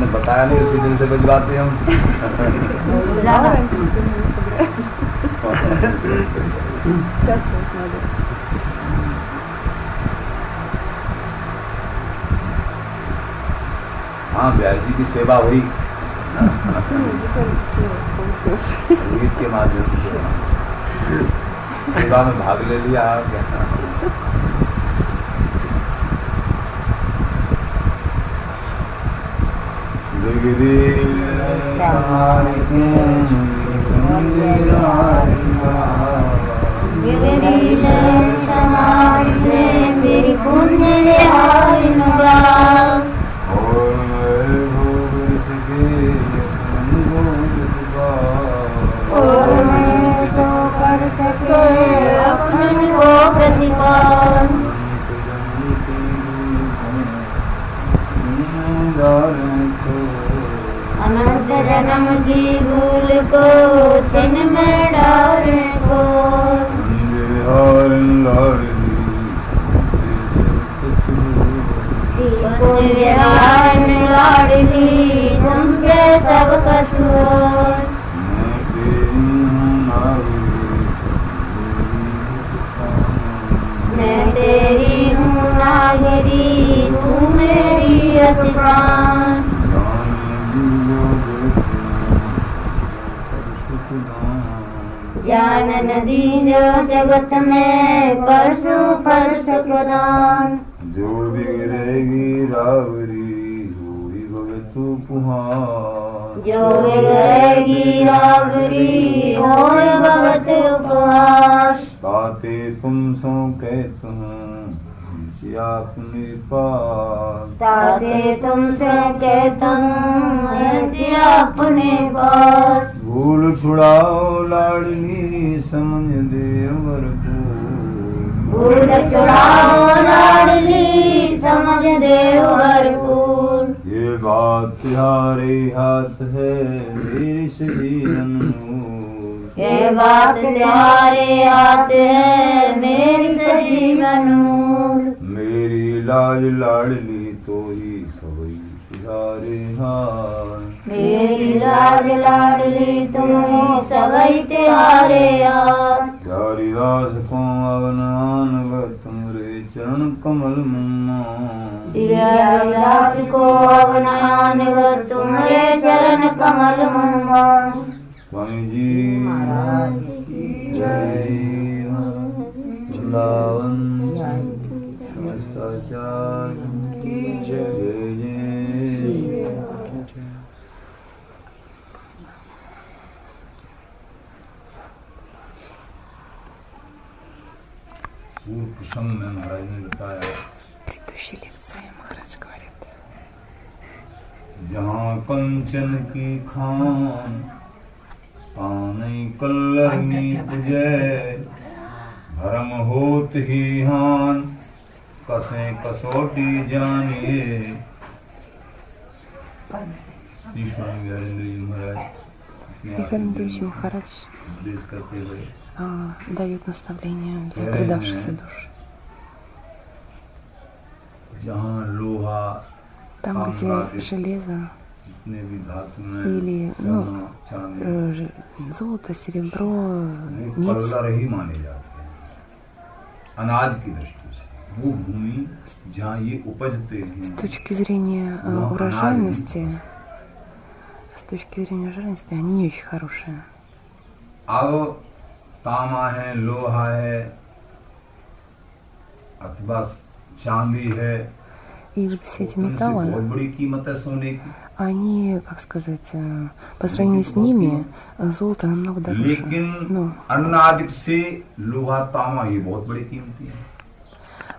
आपने बताया नहीं, उसी दिन से भिजवाते हम। हाँ, ब्यास जी की सेवा हुई गीत के माध्यम से, सेवा में भाग ले लिया आप। मेरी पुण्य विहारिणगा और मैं सो कर सके अपने को प्रतिपाल अनंत जन्म की भूल को छिन में डारे को विहार लाडली तुम के सब कसूर मैं तेरी हूँ नागरी तू मेरी अति प्राण जान नदी जो जगत में परसु परस प्रदान जो बिगड़ेगी रावरी होई भगतु पुहार, जो बिगड़ेगी रावरी होए भगत उपहास ताते तुम सो कहत हूँ अपने पास, ताते तुमसे कहता हूँ अपने पास भूल छुड़ाओ लाडली समझ देवर को, भूल छुड़ाओ लाडली समझ देवर को। ये बात तुम्हारे हाथ है मेरी जीवन, ये बात तुम्हारे हाथ है मेरी सजीवन मूल मेरी लाज लाडली तो ही सबई तुम्हारे हाथ, मेरी लाज लाडली तुम सबई तुम्हारे हाथ हरिदास को अवनान तुमरे चरण कमल मुन्ना, श्री हरिदास को अवनान तुम्हारे चरण कमल मुन्ना। स्वामी जी महाराज की जय, वृंदावन समस्त आचार्य की जय जय। पूर्व प्रसंग में महाराज ने बताया, предыдущей лекции Махарадж говорит, जहाँ कंचन की खान पानी कल्लनी पूजय, भरम होत ही हान कसे कसौटी जानिए। श्री स्वामी व्यासेंद्र जी महाराज Виганандевич Махарадж उपदेश करते हुए дает наставления для предавшихся душ. जहाँ लोहा Там, где железо जितने भी धातु में или चांदी золото, серебро, медь, कलर ही माने जाते हैं अनाज की दृष्टि से। वो भूमि जहाँ ये उपजते हैं, с точки зрения урожайности, они не очень хорошие. अब तांबा है, लोहा है, अथवा चांदी है, И вот все эти उनसे बहुत металлы, बड़ी कीमत है सोने की। они, как сказать, по сравнению с ними, золото намного дороже. लेकिन अन्नादिक से लोहा तांबा ये बहुत बड़ी कीमती है।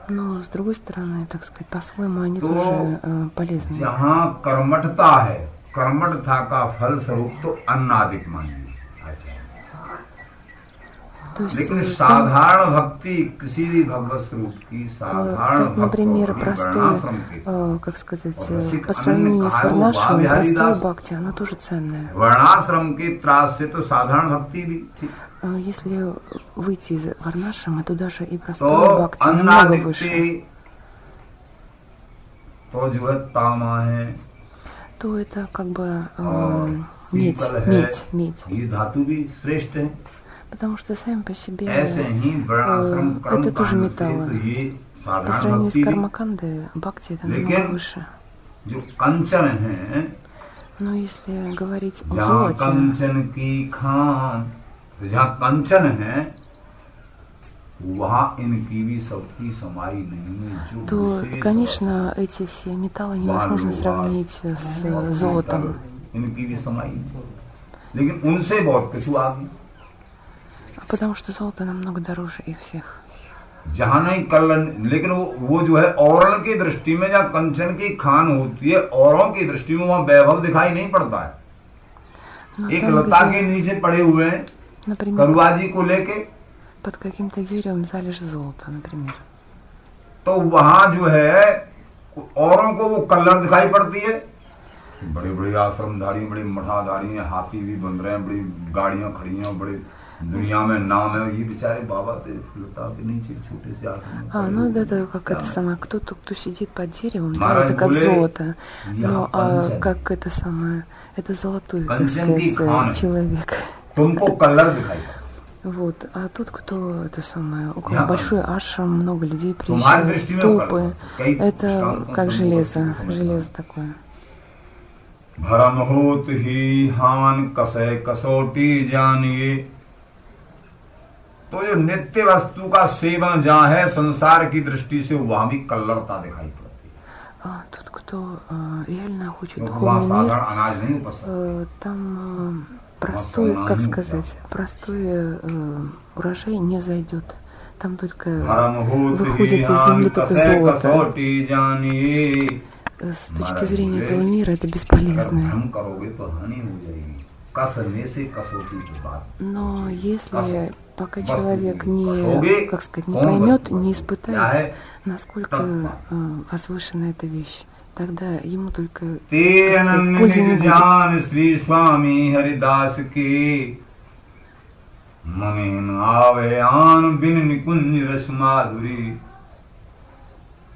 Но с другой стороны, так сказать, по-своему они तो тоже полезны. जहाँ कर्मठता है, कर्मठता का फल स्वरूप तो अन्नादिक मान लीजिए। То есть, लेकिन साधारण भक्ति किसी भी भगवत स्वरूप की साधारण тут, например, простой, как сказать, по сравнению с варнашем, простой бхакти, она тоже ценная. वर्णाश्रम के त्रास से तो साधारण भक्ति भी थी। Если выйти из варнашрама, то даже и простой бхакти намного выше. तो जो है तामा है, то это как бы और медь, पीतल है, медь, медь. ये धातु भी श्रेष्ठ है। Потому что сами по себе ऐसे ही वर्णाश्रम कर्म это тоже कांड से металлы. तो ये По साधारण сравнению с भक्ति है। кармакандой, бхакти это намного लेकिन выше. जो कंचन है, Но если говорить о जहाँ золоте, कंचन की खान, तो जहाँ कंचन है वहाँ इनकी भी सबकी समाई नहीं है। जो то, विशेष конечно, эти все металлы невозможно сравнить с золотом. इनकी भी समाई नहीं, लेकिन उनसे बहुत कुछ आगे। Потому что золото намного дороже их всех. जहाँ नहीं कल्याण, लेकिन वो जो है औरों की दृष्टि में जहाँ कंचन की खान होती है, औरों की दृष्टि में वहाँ वैभव दिखाई नहीं पड़ता है। Но एक там, लता где, के नीचे पड़े हुए हैं например, करुआ जी को लेके, под каким-то деревом залежь золота, например, तो वहां जो है औरों को वो कलर दिखाई पड़ती है। बड़े बड़े आश्रमधारी, बड़े मठाधारी हैं, हाथी भी बन रहे हैं, बड़ी गाड़ियां खड़ी हैं, बड़े दुनिया में नाम है। ये बेचारे बाबा थे लता के नीचे छोटे से आश्रम में। ну это как это самое, кто сидит под деревом, да, Махарадж это как बोले, золото, यहाँ но कंचन, как это самое, это золотой, так कंचन की खान сказать, है, человек. तुमको कलर दिखाई पड़ता है। Вот, а тут кто это самое, у кого Я большой ашрам, много людей तुम्हारी приезжают, दृष्टि में толпы, कई это दृष्टांतों как से железо, हमको समझ में железо такое. भरम होत ही हान कसे कसौटी जानिए। तो जो नित्य वस्तु का सेवन जहाँ है संसार की दृष्टि से वहां भी कल्लरता दिखाई पड़ती है, Тут кто реально хочет क्योंकि वहाँ духовный साधारण мир, अनाज नहीं उपज सकता। там простой, как сказать, простой урожай не взойдет. Там только भरम होत выходит ही из земли हान только कसे золото. कसौटी जानिए। С точки зрения этого мира это бесполезно. भ्रम करोगे तो हानि हो जाएगी। कसने से कसौटी की बात। Но если Кос- пока восту человек косоге, не, как сказать, не он поймет, восту не косоге. испытает, насколько Татва. возвышена эта вещь, тогда ему только, ते как сказать, अनन्य пользы не निज будет. जान श्री स्वामी हरिदास के ममेन आवे आन बिन निकुंज रस माधुरी।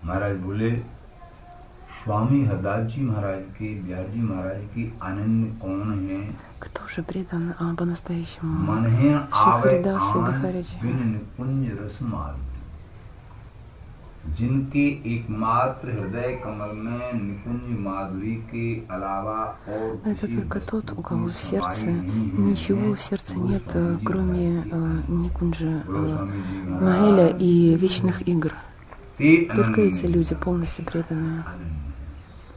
महाराज बोले स्वामी हरदास जी महाराज के, बिहार जी महाराज की अनन्य कौन है? Кто же предан по-настоящему? मन है आवे Шрихаридаси आन Бихариджи. बिन निकुंज रस माधुरी, जिनके एकमात्र हृदय कमल में निकुंज माधुरी के अलावा और Это किसी только वस्तु тот, у की кого в сердце समाई नहीं है। ничего в сердце нет, बोलो кроме स्वामी जी Никунджа, बोलो स्वामी जी महाराज। Маэля и вечных игр. ते Только अनन्य эти люди полностью преданные.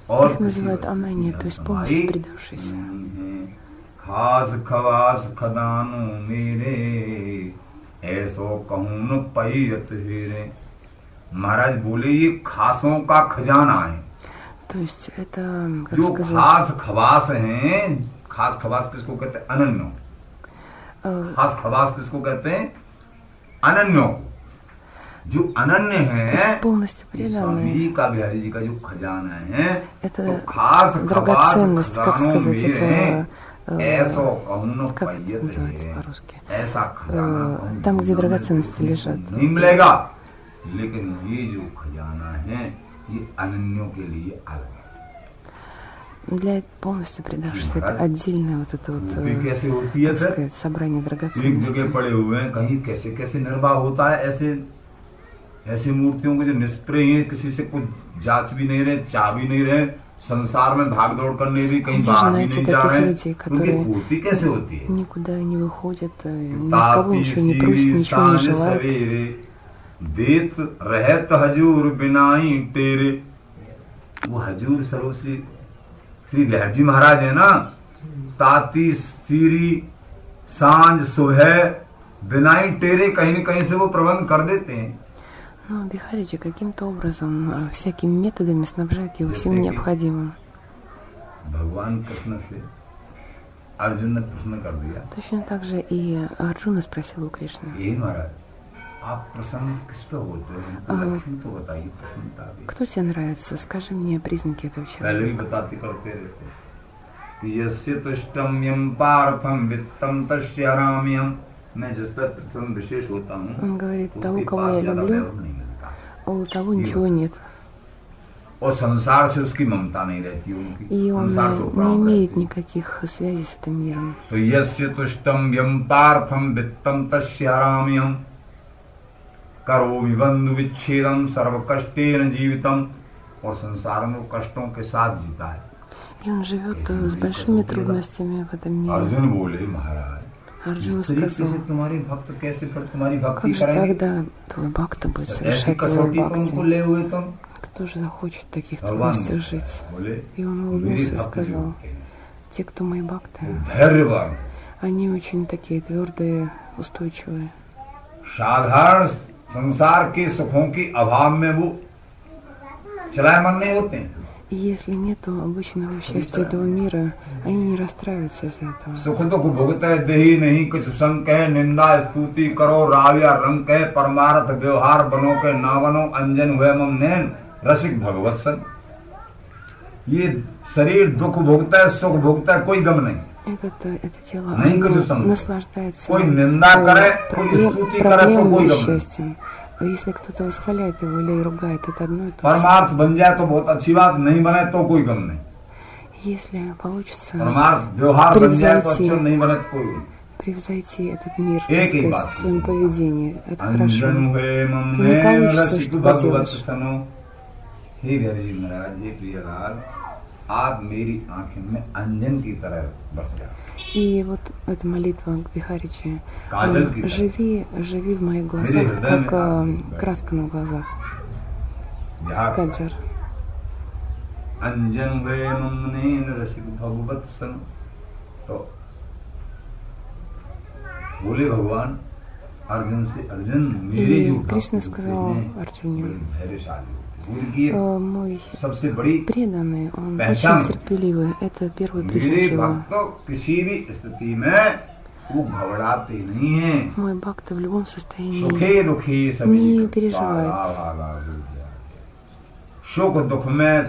और Их называют किसी ананья, वस्तु то есть की полностью समाई предавшиеся. नहीं है। खास खवास खदानो मेरे ऐसो कहूं न पैयत हेरे। महाराज बोले ये खासों का खजाना है। То есть это, как जो сказать, खास खवास हैं, खास खवास किसको कहते हैं? अनन्यों। खास खवास किसको कहते हैं? अनन्यों को। जो अनन्य то है есть полностью स्वामी преданные. जी का, बिहारी जी का जो खजाना है, Это तो खास खवास драгоценность, как खजानों сказать, में это, ऐसो कहूं न как это पैयत называется है। по-русски? ऐसा खजाना कहूं Там, где दुनिया में драгоценности कोई лежат. नहीं मिलेगा। लेकिन ये जो खजाना है ये अनन्यों के लिए अलग है। Для полностью предавшихся это महाराज, отдельное вот это вот, वो भी कैसे होती है как फिर? сказать, собрание एक драгоценностей. जगह पड़े हुए हैं, कहीं कैसे कैसे निर्वाह होता है। ऐसे ऐसी मूर्तियों को जो निष्प्रिय हैं, किसी से कुछ जांच भी नहीं रहे, चाह भी नहीं रहे, संसार में भाग दौड़ करने भी कहीं Вы же बाहर भी знаете नहीं जा таких रहे हैं, людей, उनकी которые पूर्ति कैसे होती है? никуда не выходят, ни от кого ताती ничего не просят, सीरी ничего не सांझ желают. सवेरे देत रहत हजूर बिनाई टेरे। वो हजूर सर्व श्री बिहार जी महाराज है ना, ताती सीरी सांझ सुबह बिनाई टेरे, कहीं न कहीं से वो प्रबंध कर देते हैं। Но Бихариджи каким-то образом, всякими методами снабжает его всем जैसे कि необходимым. भगवान कृष्ण से अर्जुन ने प्रश्न कर दिया, Точно так же и Арджуна спросил у Кришны: ये महाराज आप प्रसन्न किस पे होते हो? हमको लक्षण तो बताइए प्रसन्नता की। кто тебе нравится? Скажи мне признаки этого पहले भी человека. बताते करते रहते कि यस्य तुष्टम यम पार्थम वित्तम तस्य राम्यम। मैं जिस पर प्रसन्न विशेष होता हूँ Он говорит: того, उसके кого पास я ज्यादा люблю, वैभव नहीं मिलता। а у того ничего нет. और संसार से उसकी ममता नहीं रहती उनकी, И он संसार से не उपराम имеет रहती। никаких связей с этим миром. तो यस्य तुष्टम यम पार्थम वित्तम तस्य हराम्यहम् करोमि बंधु विच्छेदम सर्व कष्टेन जीवितम, और संसार में वो कष्टों के साथ जीता है। И он живет с большими трудностями в этом мире. अर्जुन बोले महाराज, Арджуна इस तरीके сказал, से तुम्हारे भक्त कैसे फिर तुम्हारी भक्ति как же करेंगे? тогда твой бхакта будет ऐसी совершать твою कसौटी पर उनको бхакти? ले हुए तुम? Кто же захочет в таких भगवान трудностях жить? बोले И он मेरे улыбнулся и भक्त जो сказал, होते हैं, те, кто мои वो бхакты, धैर्यवान, они очень такие твердые, устойчивые. साधारण संसार के सुखों के अभाव में वो चलायमान नहीं होते हैं। И если нету обычного счастья этого мира, они не расстраиваются из-за этого. सुख दुख भुगते देही नहीं कुछ संग है, निंदा स्तुति करो राविया रंग है, परमार्थ व्यवहार बनो के ना बनो, अंजन हुए मम नैन रसिक भगवत सन। ये शरीर दुख भुगता है, सुख भुगता है, कोई गम नहीं। Это тело नहीं оно कुछ संग, наслаждается कोई निंदा करे, कोई स्तुति करे तो проблемным कोई и गम नहीं। счастьем. Если кто-то восхваляет его или ругает, это одно и то же. परमार्थ बन जाए तो बहुत अच्छी बात, नहीं बने तो कोई गम नहीं। Если получится परमार्थ व्यवहार बन जाए तो превзойти, अच्छा, नहीं बने तो कोई गम नहीं। превзойти этот мир, एक так ही сказать, बात в своем поведении, это хорошо. अंजन हुए मम И не नैन получится, रसिक что भगवत поделаешь. सनो। हे बिहारी जी महाराज, हे प्रियलाल, आप मेरी आंखें में अंजन की तरह बस जाओ। И вот эта молитва к Бихаричи. काजल की तरह। Живи в моих मेरे глазах, हृदय में как आप краска на глазах. यहाँ Каджар. अंजन हुए मम नैन रसिक भगवत सनो। तो बोले भगवान अर्जुन से, अर्जुन मेरे И जो भक्त Кришна होते сказал हैं, Арджуне, बड़े धैर्यशाली होते हैं। उनकी мой सबसे बड़ी преданный, он पहचान। очень терпеливый. Это первый признак मेरे его. भक्त तो किसी भी स्थिति में वो घबराते नहीं हैं। Мой бхакта в любом состоянии सुखे दुखी सभी не का переживает. सुख दुख में,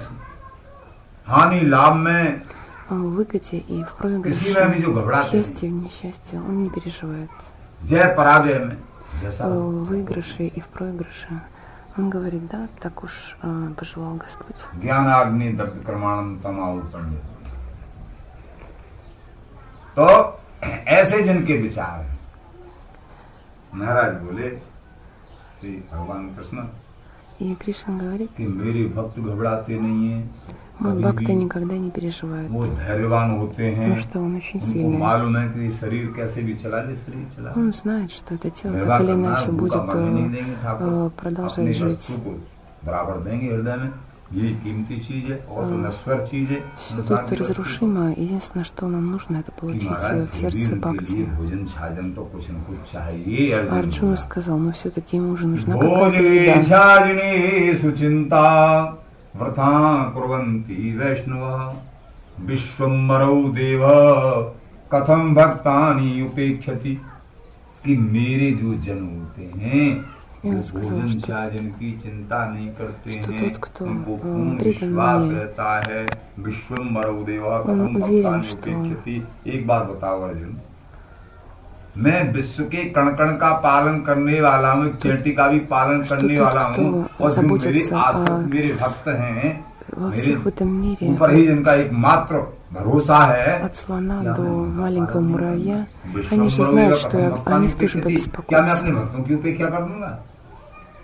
हानि लाभ में, В выгоде и в किसी में भी проигрыше, जो в घबराते हैं, счастье, в несчастье, он не переживает. जय पराजय में जैसा В выигрыше и в проигрыше. Он говорит, да, так уж пожелал Господь. ज्ञान आग्नि दग्ध कर्माणम तमाहु पंडित। तो ऐसे जिनके विचार हैं, महाराज बोले श्री भगवान कृष्ण И Кришна говорит, कि मेरे भक्त घबराते नहीं हैं, мой कभी бхакта भी никогда не переживает, वो धैर्यवान होते हैं। потому что он очень उनको сильный. मालूम है कि शरीर कैसे भी चला ले, शरीर चला ले। Он знает, что это тело व्यवहार так или करना, иначе भूखा будет मरने नहीं देंगे ठाकुर, продолжать अपनी жить. वस्तु को बराबर देंगे हृदय में। ये कीमती चीज है और तो नश्वर चीज है। Все संसार тут की वस्तु разрушимо. Единственное, что нам нужно, это कि получить महाराज в сердце शरीर के लिए бхакти. भोजन छाजन तो कुछ न कुछ चाहिए। Арджуна сказал, но все-таки ему уже нужна какая-то भोजने еда. छाजने सुचिंता व्रता कुर्वन्ति वैष्णव विश्वम्भरौ देव कथम भक्तानि उपेक्षति। कि मेरे जो जन होते हैं Я वो ему сказал, भोजन что छाजन की चिंता नहीं करते что हैं, тот, кто, उनको पूर्ण предан विश्वास мне, रहता है। विश्वम्भरौ देवा он कथम уверен, भक्तानि что उपेक्षति। एक बात बताओ अर्जुन, मैं विश्व के कण कण का पालन करने वाला हूँ, चेटी का भी पालन что करने тот, वाला हूँ, кто और जो मेरे заботится आश्रित मेरे भक्त हैं, во всех в этом мире, ऊपर ही जिनका एकमात्र भरोसा है, от слона क्या до मैं उनका маленького पालन नहीं муравья, करूंगा? они же विश्वम्भरौ знают, देवा что कथम о भक्तानि них тоже उपेक्षति। क्या मैं अपने побеспокоиться. भक्तों की उपेक्षा कर दूंगा?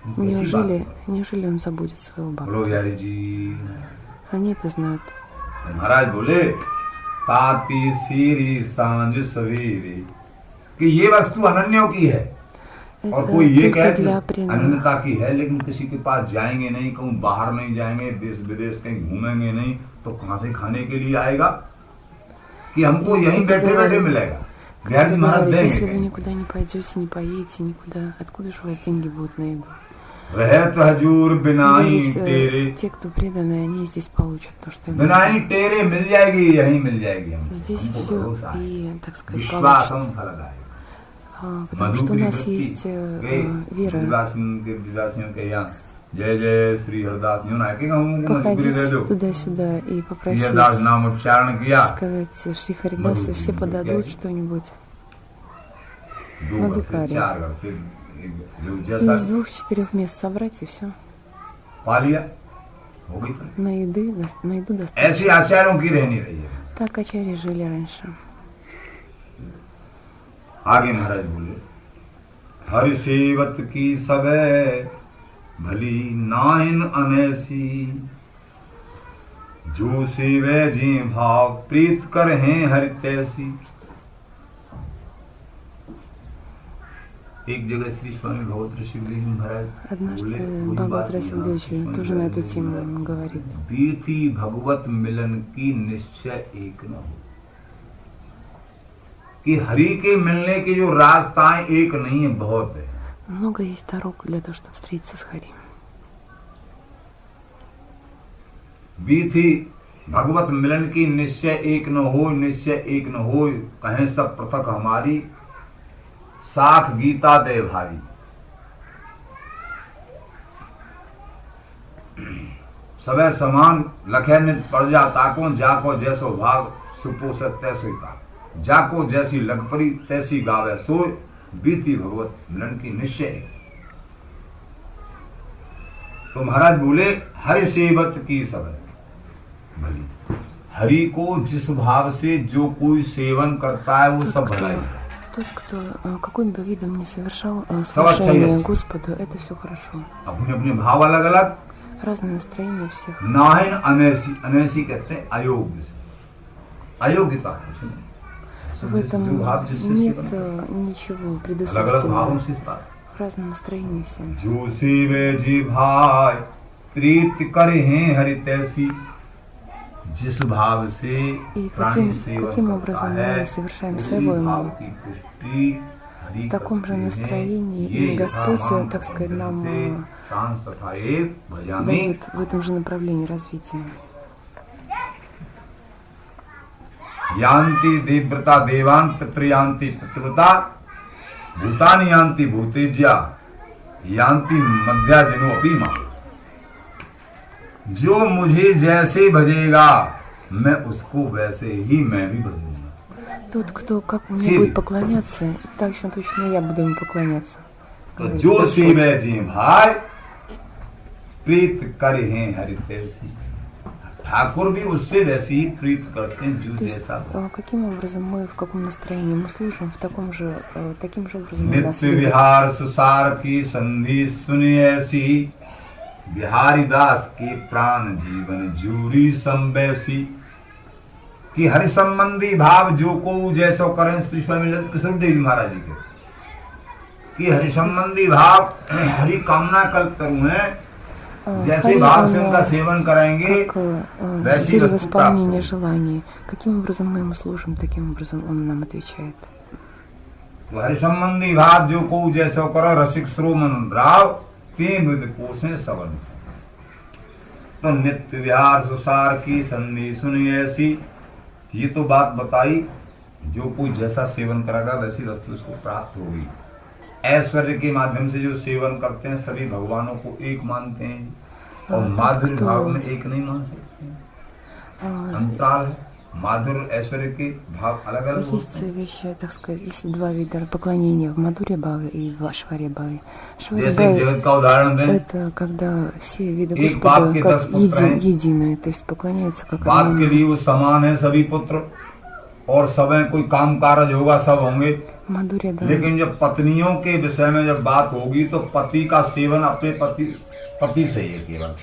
कैसी बात है? Неужели он забудет своего बोलो бхакта? बिहारी जी। Они это знают. महाराज बोले ताती सीरी सांझ सवेरे कि ये वस्तु अनन्यों की है। और Это कोई ये कहे только कि для преданных. अनन्यता की है, लेकिन किसी के पास जाएंगे नहीं, कहूँ बाहर नहीं जाएंगे, देश विदेश कहीं घूमेंगे नहीं, तो कहाँ से खाने के लिए आएगा? कि हमको И यहीं кто-то बैठे बैठे говорит, मिलेगा। Кто-то बिहारी जी महाराज говорит, если देंगे вы никуда не пойдете, не поедете никуда, откуда же у вас деньги будут на еду? रहत हजूर बिनाई Говорит, तेरे, те, кто преданные, они здесь получат то, что им बिनाई нужно. तेरे मिल जाएगी, यहीं मिल जाएगी। हमको Здесь हमको все भरोसा है, и, так сказать, विश्वास получат. हम फलदायक। Потому что у нас есть вера. विवासियों के यहाँ जय जय श्री हरदास यूं ना कि हमको मजबूरी दे दो। Походить туда-сюда и श्री попросить हरदास नाम उच्चारण किया, сказать Шри Харидаса, все подадут что-нибудь. 2 घर से 4 घर से जो जैसा Из 2-4 мест собрать и все. पा लिया, हो गई तो На еду ऐसी достаточно. आचार्यों की रहनी रही है। Так ачарьи жили раньше. आगे महाराज बोले, हरि सेवत की सबे भली नाइन अनैसी, जो सेवे जी भाव प्रीत कर हैं हरि तैसी। एक जगह श्री स्वामी भगवत शिवदेव जी महाराज Однажды बोले, Бхагават Расилдевич тоже на эту тему говорит. बीती भगवत मिलन की निश्चय एक न हो, कि हरि के मिलने की जो रास्ताएं एक नहीं है, बहुत है। Много есть дорог для того, чтобы встретиться с Хари. बीती भगवत मिलन की निश्चय एक न हो, निश्चय एक न हो, कहें सब पृथक हमारी, साख गीता दे भारी। सबे समान लखे नित प्रजा ताको, जाको जैसो भाग सुपोष तैसो ताक, जाको जैसी लगपरी तैसी गावे सोय, बीती भगवत मिलन की निश्चय। तो महाराज बोले, हरि सेवत की सब भली, हरि को जिस भाव से जो कोई सेवन करता है वो सब भलाई। Тот, кто каким бы видом ни совершал Салат служение чаец. Господу, это все хорошо. अपने अपने भाव अलग अलग। Разное настроение у всех. नाहिन अनैसी, अनैसी कहते हैं अयोग्य से, अयोग्यता कुछ नहीं। В этом जो भाव जिससे нет सेवन ничего अलग अलग भावों предусмотрительного. से इस बात। В разном настроении все. जो सेवे जी भाई प्रीत करे हैं हरि तैसी, जिस भाव से И प्राणी каким सेवन образом करता है, мы совершаем उसी सेवу भाव ему, की पुष्टि हरि в таком же करते हैं। настроении, ये и Господь, यथामाम так сказать, нам प्रपद्यते शांस तथा एव भजामि। дает в этом же направлении развития. यान्ति देवव्रता देवान, पितृयान्ति पितृव्रता, भूतानि यान्ति भूतेज्या, यान्ति मध्या जनो अपि मां। जो मुझे जैसे भजेगा मैं उसको वैसे ही मैं भी भजूंगा। Тот, кто как мне Сильный. будет поклоняться, так же точно и я буду ему поклоняться. तो говорит जो Господь. सीवे जी भाई प्रीत करे हैं हरि तैसी, ठाकुर भी उससे वैसे ही प्रीत करते हैं जो То есть, जैसा। каким образом мы, в каком настроении мы служим, в таким же образом он нас नित्य любит. विहार सुसार की संधि सुनी ऐसी, बिहारी दास के प्राण जीवन जूरी संबैसी, कि हरि संबंधी भाव जो को जैसो करें। श्री स्वामी कृष्णदेव जी महाराज जी के, कि हरि संबंधी भाव हरि कामना कल्प करूं है, जैसे Хари, भाव से он, उनका सेवन करेंगे как वैसी дерево वस्तु प्राप्त исполнения होगी। желаний. Каким образом мы ему служим, таким образом он нам отвечает. तो हरि संबंधी भाव जो को जैसो करो, रसिक श्रोमन राव ते विद पोषे सवन। तो नित्य विहार सुसार की संधि सुनी ऐसी, ये तो बात बताई, जो कोई जैसा सेवन करेगा वैसी वस्तु उसको प्राप्त होगी। ऐश्वर्य के माध्यम से जो सेवन करते हैं सभी भगवानों को एक मानते हैं, और माधुर्य भाव में एक नहीं मान सकते, अंतराल है। माधुर्य ऐश्वर्य के भाव अलग अलग होते Есть हैं। вещи, так сказать, есть два вида поклонения в Мадуре Бхаве и в Ашваре Бхаве. Ашваре जैसे Бхаве जगत का उदाहरण दें, это когда все виды एक बाप Господа के как 10 पुत्र हैं। единые, то есть поклоняются как बाप के одному. लिए वो समान है सभी पुत्र, और सब कोई काम कारज होगा सब होंगे। Мадуре, да. लेकिन जब पत्नियों के विषय में जब बात होगी तो पति का सेवन अपने पति से ही है केवल,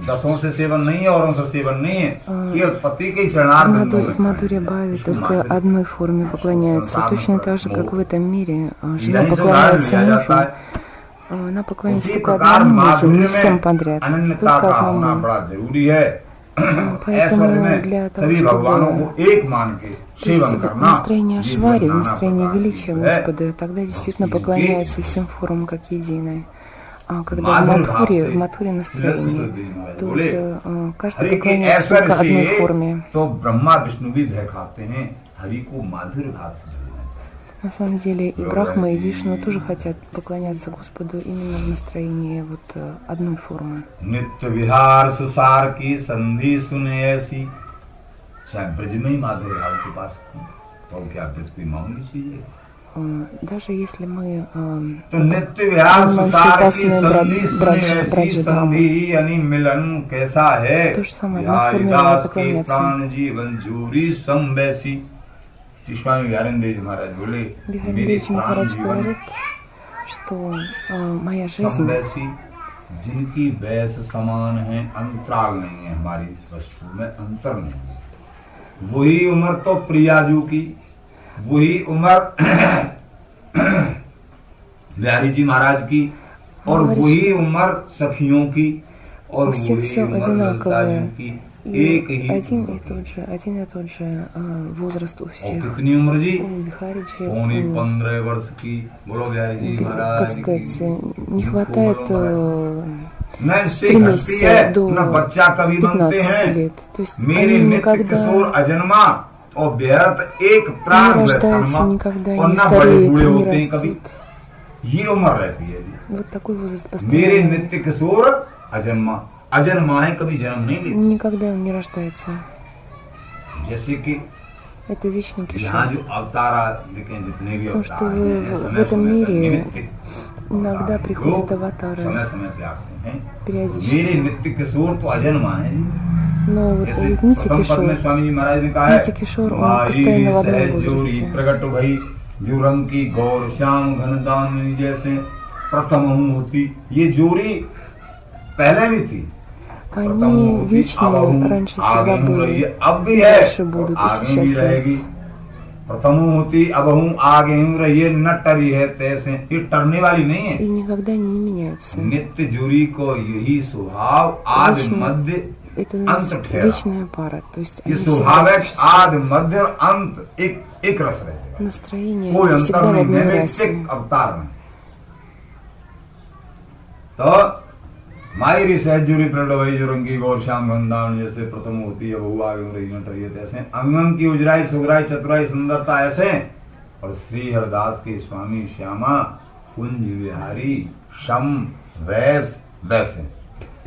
दसों से सेवन नहीं है, औरों से सेवन नहीं है, केवल पति के ही चरणार्थ में В Мадуре Бхаве только одной форме поклоняются. Точно так же, как в этом мире жена यहीं से उदाहरण поклоняется लिया जाता мужу. है। Она поклоняется उसी только प्रकार одному мужу, माधुर्य не всем में подряд. अनन्यता Только का होना одному. बड़ा जरूरी है। Поэтому ऐश्वर्य для में того, सभी भगवानों чтобы को एक मान के То есть सेवन करना, настроение ये Ашвари, नाना настроение प्रकार की величия है। Господа, тогда действительно поклоняются всем формам как единое. А когда в माधुर्य भाव Мадхуре, से в Мадхуре настроение, тут बोले, каждый हरि के поклоняется ऐश्वर्य только одной से форме. तो ब्रह्मा विष्णु भी भय खाते हैं, हरि को माधुर्य भाव से भजना चाहिए। На самом деле и Брахма, и Вишну тоже хотят поклоняться Господу именно в настроении одной формы. नित्य विहार सुसार की संधि सुने ऐसी, चाहे ब्रज में ही माधुर्य भाव के पास हो, तो क्या ब्रज कोई मामूली चीज है? даже если мы तो नित्य विहार सुसार की Манасипасная संधि सुने ऐसी Браджадхама. संधि यानी मिलन कैसा है То же самое, одна форма надо हरिदास के поклоняться. प्राण जीवन जूरी सम वैसी। श्री स्वामी विहारेंद्र जी महाराज बोले Бихари मेरे Девичи प्राण Махарадж जीवन говорит, что моя सम жизнь, वैसी जिनकी वैस समान है, अंतराल नहीं है, हमारी वस्तु में अंतर नहीं है। वही उम्र तो प्रियाजू की, वही उम्र बिहारी जी महाराज की, और वही उम्र सखियों की, और у всех वही все उम्र ललिता одинаковое. जी की। И एक ही один उम्र и тот же, один и тот же возраст у और всех. कितनी उम्र जी? У Бихариджи, पौनी 15 वर्ष की। बोलो बिहारी जी как महाराज की। сказать, не хватает न इससे 3 घटती месяца है, до न बच्चा कभी बनते 15 हैं। лет. То есть मेरे они नित्य किशोर никогда अजन्मा और बेहद एक प्राण не हुए рождаются, तन्मा, никогда और не न बड़े стареют, बूढ़े не होते हैं कभी। растут. ये उम्र रहती है जी। Вот такой возраст मेरे постоянно. नित्य किशोर अजन्मा, अजन्माएं कभी जन्म नहीं लेती। Никогда он не рождается. जैसे कि Это вечный यहाँ кишок. जो अवतार देखें, जितने भी Потому что अवतार हैं, в समय этом समय पर мире निमित्त иногда अवतार приходят जो аватары समय समय पे आते हैं। периодически. मेरे नित्य किशोर तो अजन्मा है जी। Но вот जैसे Нити प्रथम पद में Кишор, स्वामी जी महाराज ने कहा है, Нити Кишор, он माई постоянно в одном सहज जोड़ी возрасте. प्रकट भई जो रंग की गौर श्याम घन दामिनी जैसे प्रथम होती। ये जोड़ी पहले भी थी, они вечные, раньше всегда были, अब भी и है, дальше будут, и आगे भी сейчас रहेगी। есть. प्रथम होती, अब हूँ, आगे हूँ रही है, न टरी है तैसे। ये टरने वाली नहीं है। И никогда они не меняются. नित्य जोड़ी को यही स्वभाव आदि Вечный. मध्य Это अंत ठहरा। вечная пара, то есть ये они всегда स्वभाव है существуют. आदि मध्य और अंत एक रस रहेगा। Настроение कोई всегда अंतर в नहीं, одной नैमित्तिक расе. अवतार में। तो मायरी सहजुरी प्रकट भई जो रंगी गौर श्याम गंधान जैसे प्रथम होती है बहु आगे रही न टरी है तैसे। अंगम की उजराई सुगराई चतुराई सुंदरता ऐसे, और श्री हरदास के स्वामी श्यामा कुंज विहारी शम वैस वैसे।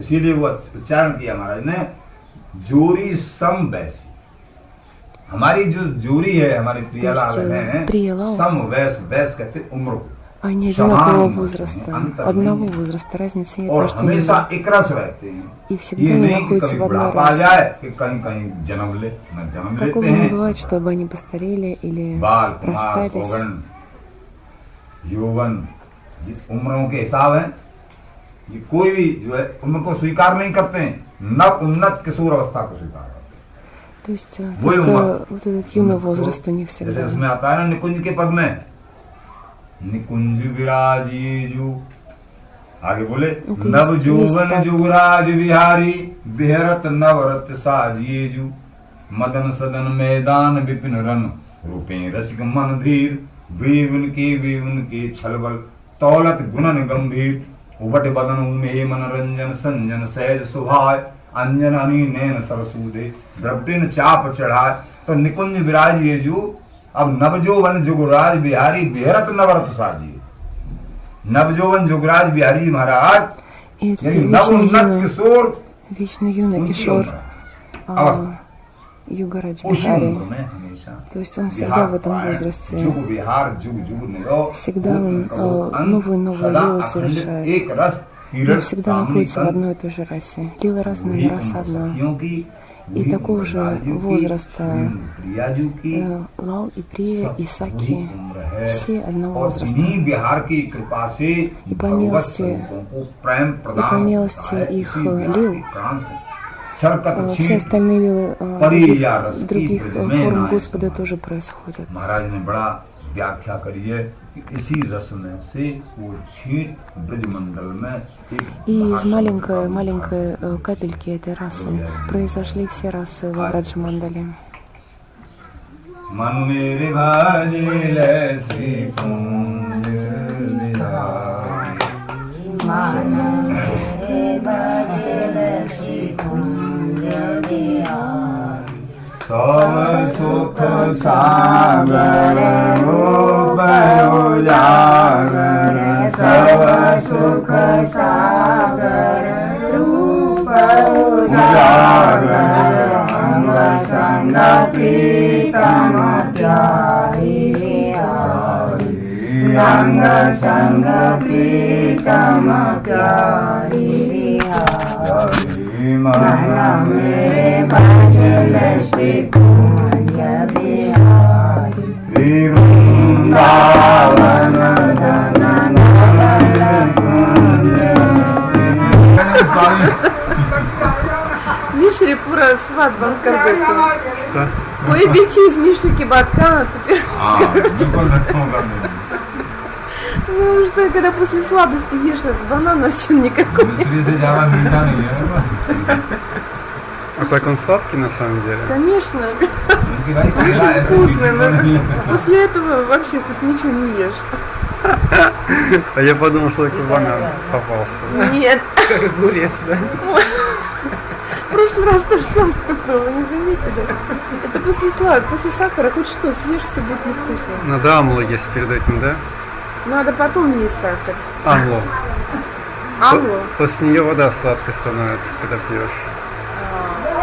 इसीलिए वो उच्चारण किया महाराज ने, जोरी सम वैसी। हमारी जो जोरी है, हमारे प्रियलाल है, प्रियलाल, सम वैस, वैस कहते उम्र को, они समान одинакового होते हैं, возраста, अंतर одного नहीं है। возраста, разницы нет और между हमेशा ними. एक रस रहते हैं। И всегда ये они नहीं कि находятся कभी в одной बुढ़ापा आ расе. जाए कि कहीं कहीं जन्म ले, न जन्म Такого लेते не हैं। бывает, чтобы они постарели или बाल कुमार расстались. भोगन यौवन ये उम्रों के हिसाब है। ये कोई भी जो है उम्र को स्वीकार नहीं करते हैं, नव उन्नत किशोर अवस्था को स्वीकार करते То есть वही только उम्र। вот этот юный हैं। возраст у них जैसे всегда. उसमें आता है ना निकुंज के पद में, निकुंज विराजीजु, आगे बोले तो नव इस जोवन बात- जुगराज बिहारी बिहरत नवरत साजिएजु मदन सदन मैदान विपिन रन रूपे रसिक मन धीर वे उनके छलबल तौलत गुणन गंभीर उबट बदन उमे मनोरंजन संजन सहज सुभाय अंजन हनी नैन सरसूदे द्रवटिन चाप चढ़ाए। तो निकुंज विराजिएजु, अब नवजोवन जुगराज बिहारी बिहरत नवरत साजिए। नवजोवन जुगराज बिहारी जी महाराज И этот यानी вечно नवोन्नत юный, किशोर вечно юный उनकी Кишор, उम्र, अवस्था Югарадж उसी Бихари. उम्र में हमेशा То есть он всегда в этом बिहार возрасте. जुग बिहार जुग जुग निरो Всегда он новые лилы совершает. एक रस И किरण всегда находится в одной и той же расе. Лила разная, но раса одна. И такого же возраста Лал и Прия и Саки, все одного возраста. И по милости их лил, все остальные лилы других форм Господа тоже происходят. महाराज ने बड़ा व्याख्या करी है कि इसी रस में से वो छींट ब्रजमंडल में И из маленькой капельки этой расы произошли все расы во Браджамандале. मन मेरे भाजिले श्री कुंज बिहारी मन मेरे भजले श्री कुंज बिहारी सब सुख सागर उजागर सब सुख सागर रूप उजागर अंग संग प्रीतम त्यारी अंग संग प्रीतम प्यारी बिहारी मन मेरे भजन श्री कुंज बिहारी श्री वृंदावन धन Мишри पूरा स्वाद बंद कर देते हैं। Что? कोई भी चीज Мишри की बात कहा, теперь... Ну что, когда после сладости ешь этот банан, вообще никакой. А так он сладкий на самом деле? Конечно, очень вкусный, но после этого вообще хоть ничего не ешь. А я подумал, что такой банан попался. Нет, Как огурец, да? в прошлый раз то же самое было, не заметили? Это после сахара хоть что, съешь, все будет невкусно. Надо амлу есть перед этим, да? Надо потом есть сахар. Амлу. Амлу? После нее вода сладкой становится, когда пьешь.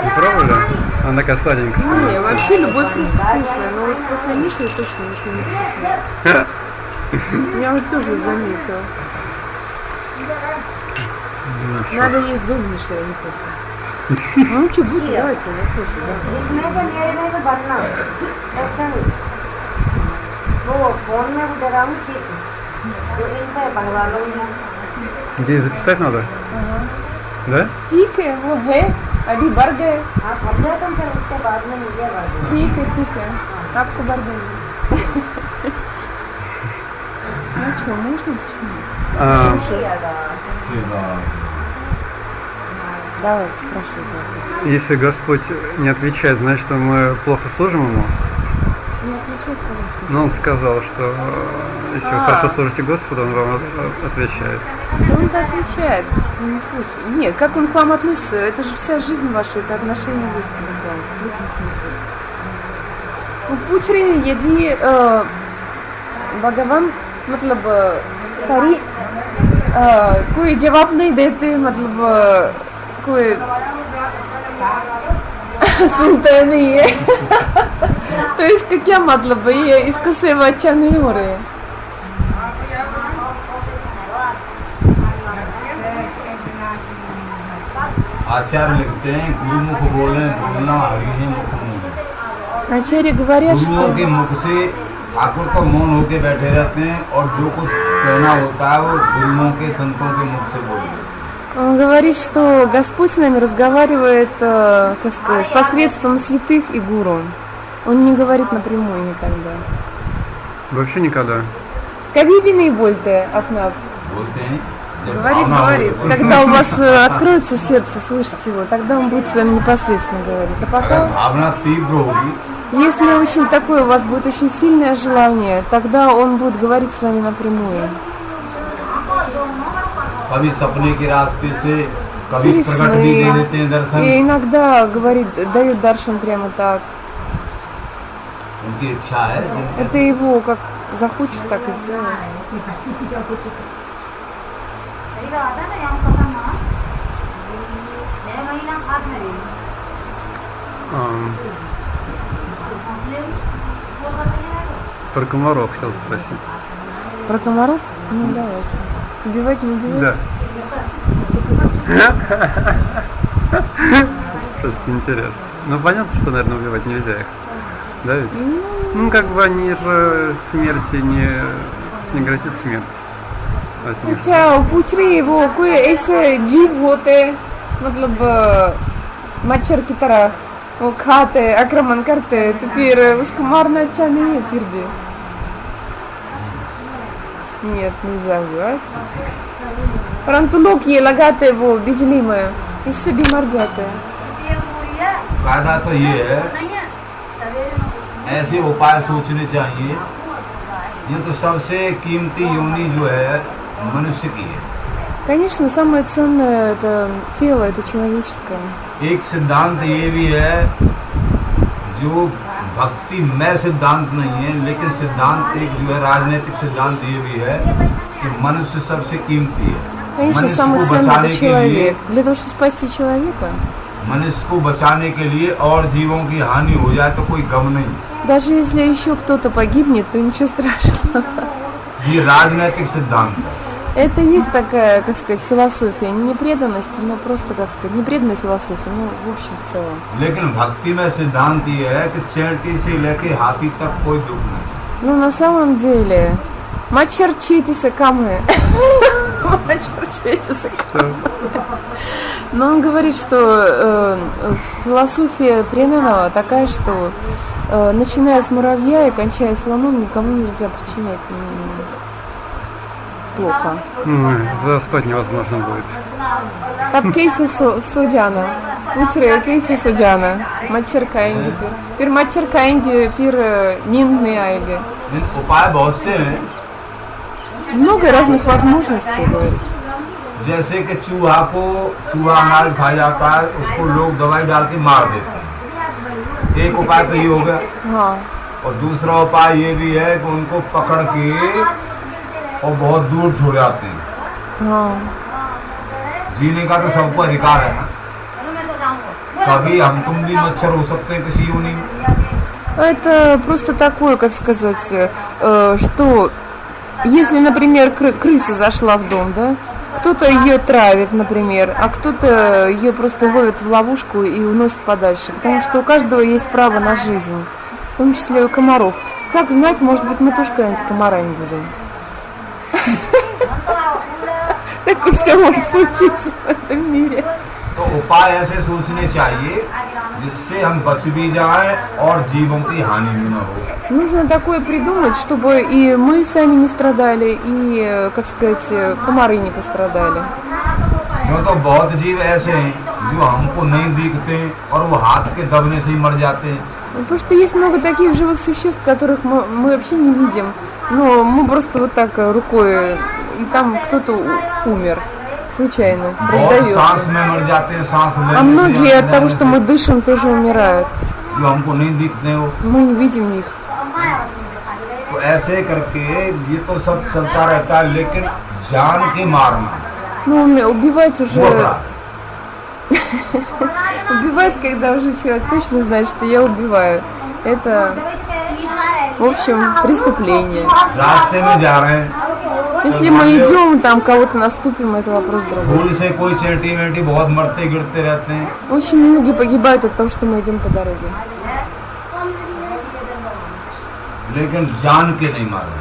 Не пробовали? Она такая сладенькая Не, становится. вообще любой фрукт вкусный, но вот после Миши точно ничего не вкусно. Я вот тоже заметила. Надо есть до Миши, а не после. Ну что, будете, давайте, я после, да. इसमें तो मेरे में तो बनना अच्छा नहीं वो फोन में भी डराऊँ ठीक तो इनका बनवा लूँगी Здесь записать надо? Да? ठीक है, वो है, अभी बढ़ गए। आप भर जाओ तुम फिर उसके बाद में मुझे भर दो ठीक है, आपको बढ़ देंगे। Ну что, можно, почему? А, Слушай, давайте, спрашивайте вопрос. если Господь не отвечает, значит, что мы плохо служим Ему? Не отвечает в каком смысле? Но Он сказал, что если вы хорошо служите Господу, Он вам отвечает. Да он-то отвечает, просто вы не слышите. Нет, как он к вам относится, это же вся жизнь ваша, это отношение Господа к вам, в этом смысле. पूछ रहे हैं यदि भगवान मतलब परी कोई जवाब नहीं देते मतलब कोई सुनता नहीं है तो इसका क्या मतलब है ये इसका सेवा अच्छा नहीं हो रहा है आचार्य लिखते हैं गुरुमुख बोले बोलना हरि मुख मुंह आचार्य говорят, что गुरुओं के मुख से ठाकुर को मौन होके बैठे रहते हैं और जो कुछ कहना होता है वो गुरुओं के संतों के मुख से बोलते हैं। он говорит, что Господь с нами разговаривает, как сказать, посредством святых и гуру. Он не говорит напрямую никогда. Вообще никогда. कभी भी नहीं बोलते अपना. बोलते हैं जब Говорит, भावना говорит. हो, Когда у вас откроется сердце, слышите его, тогда он будет с вами непосредственно говорить. А अगर пока, भावना तीव्र होगी если очень такое, у вас будет очень сильное желание, тогда он будет говорить с вами напрямую. कभी सपने के रास्ते से कभी Через प्रकट भी दे сны. देते हैं दर्शन И иногда говорит, дает даршан прямо так. उनकी इच्छा है Это его как захочет, так и сделает. सही बात है ना यहाँ कसम ना 6 महीना खाद में रही А, про комаров хотел спросить. Про комаров? Ну давайте. Убивать, не убивать? Да. Просто интересно. Ну понятно, что, наверное, убивать нельзя их. Да ведь? Ну как бы они же смерти не грозит смерть от них. अच्छा पूछ रही है वो कोई ऐसे जीव होते मतलब मच्छर की तरह वो खाते आक्रमण करते तो फिर उसको मारना अच्छा नहीं है फिर भी нет нельзя убивать परंतु लोग ये लगाते वो बिजली में इससे भी मर जाते हैं फायदा तो ये है ऐसे उपाय सोचने चाहिए ये तो सबसे कीमती योनि जो है मनुष्य की है конечно самое ценное это тело это человеческое एक सिद्धांत ये भी है जो भक्ति में सिद्धांत नहीं है लेकिन सिद्धांत एक जो है राजनीतिक सिद्धांत ये भी है कि मनुष्य सबसे कीमती है конечно मनुष्य самое को ценное बचाने это के लिए человек для того чтобы спасти человека मनुष्य को बचाने के लिए और जीवों की हानि हो जाए तो कोई गम नहीं даже если еще кто-то погибнет то ничего страшного ये राजनैतिक सिद्धांत है। Это есть такая, как сказать, философия, не преданности, но просто, как сказать, не преданная философия, ну, в общем, в целом. लेकिन भक्ति में सिद्धांत ये है कि चेंटी से लेके हाथी तक कोई दुख नहीं। Ну, на самом деле, мачарчитиса камы. Мачарчитиса камы. Но он говорит, что философия преданного такая, что начиная с муравья и кончая слоном, никому нельзя причинять плохо. Да, спать невозможно будет. Тап кейси суджана. Утре кейси суджана. Мачар каенги. Пир мачар каенги, пир ниндный айги. उपाय बहुत से हैं, Много разных возможностей, говорит. जैसे कि चूहा अनाज खा जाता है, उसको लोग दवाई डाल के मार देते हैं। एक उपाय तो ये हो गया। हाँ. और दूसरा उपाय ये भी है कि उनको पकड़ के और बहुत दूर छोड़ जाते हैं। हाँ. जीने का तो सबको अधिकार है ना। कभी हम तुम भी मच्छर हो सकते हैं किसी योनि में। Это просто такое, как сказать, что если, например, крыса зашла в дом, да, кто-то ее травит, например, а кто-то ее просто ловит в ловушку и уносит подальше, потому что у каждого есть право на жизнь, в том числе и у комаров. Как знать, может быть, мы тоже когда-нибудь с комарами будем. Так все может случиться в этом мире. तो उपाय ऐसे सोचने चाहिए जिससे हम बच भी जाएं और जीवों की हानि भी ना हो। Нужно такое придумать, чтобы и мы сами не страдали, и, как сказать, комары не пострадали. क्यों तो बहुत जीव ऐसे हैं जो हमको नहीं दिखते और वो हाथ के दबने से ही मर जाते हैं। Потому что есть много таких живых существ, которых мы вообще не видим, но мы просто вот так рукой, и там кто-то умер случайно, раздавился. सांस में मर जाते हैं, सांस लेने А многие से, от того, что мы дышим, тоже умирают. जो हमको नहीं दिखते हो। Мы не видим их. तो ऐसे करके ये तो सब चलता रहता है, लेकिन जान के मारना Ну, убивать वो уже... अपराध। Убивать, когда уже человек точно знает, что я убиваю. Это, в общем, преступление. रास्ते में जा रहे हैं, Если мы идем, там кого-то наступим, это вопрос другой. भूल से कोई चेंटी वेंटी बहुत मरते गिरते रहते हैं। Очень многие погибают от того, что мы идем по дороге. लेकिन जान के नहीं मारना।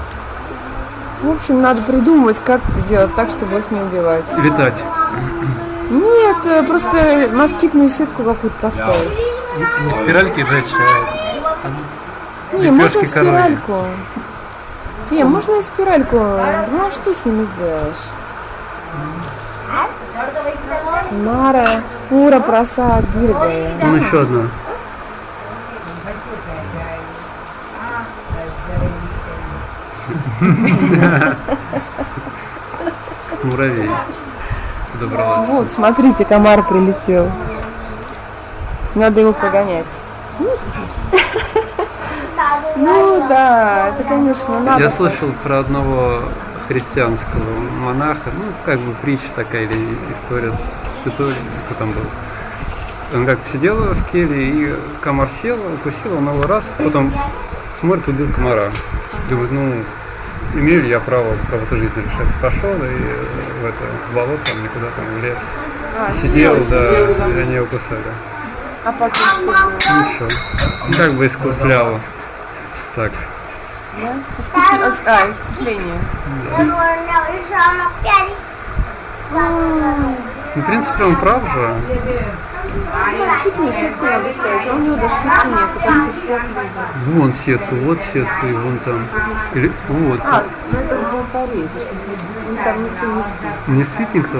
В общем, надо придумывать, как сделать так, чтобы их не убивать. Летать. Нет, просто москитную сетку какую-то поставить. Не спиральки жечь, а Не, можно и лепешки коровьи. спиральку. Не, можно и спиральку. Ну, а что с ними сделаешь? Мара, пура, просад, гиргая. Вон еще одна. Муравей. Добралась. Вот, смотрите, комар прилетел. Надо его погонять. Ну да, это, конечно, надо. Я слышал про одного христианского монаха, ну, как бы притча такая или история святой, кто там был. Он как-то сидел в келье, и комар сел, укусил, он его раз, потом смотрит, убил комара. Думает, ну, имею ли я право кого-то жизнь решать? Пошел и в это в болото, там, никуда там в лес. Сидел, да, и они его кусали. А потом что было? Ничего. Ну, как бы искуплял. Так. Да? Искупление. Ну, в принципе, он прав же. Москитную сетку надо ставить, а у него даже сетки нету, как-то спят люди. Вон сетку, вот сетку, и вон там. Или, вот. А, ну это в алтаре, там никто не спит. Не спит никто?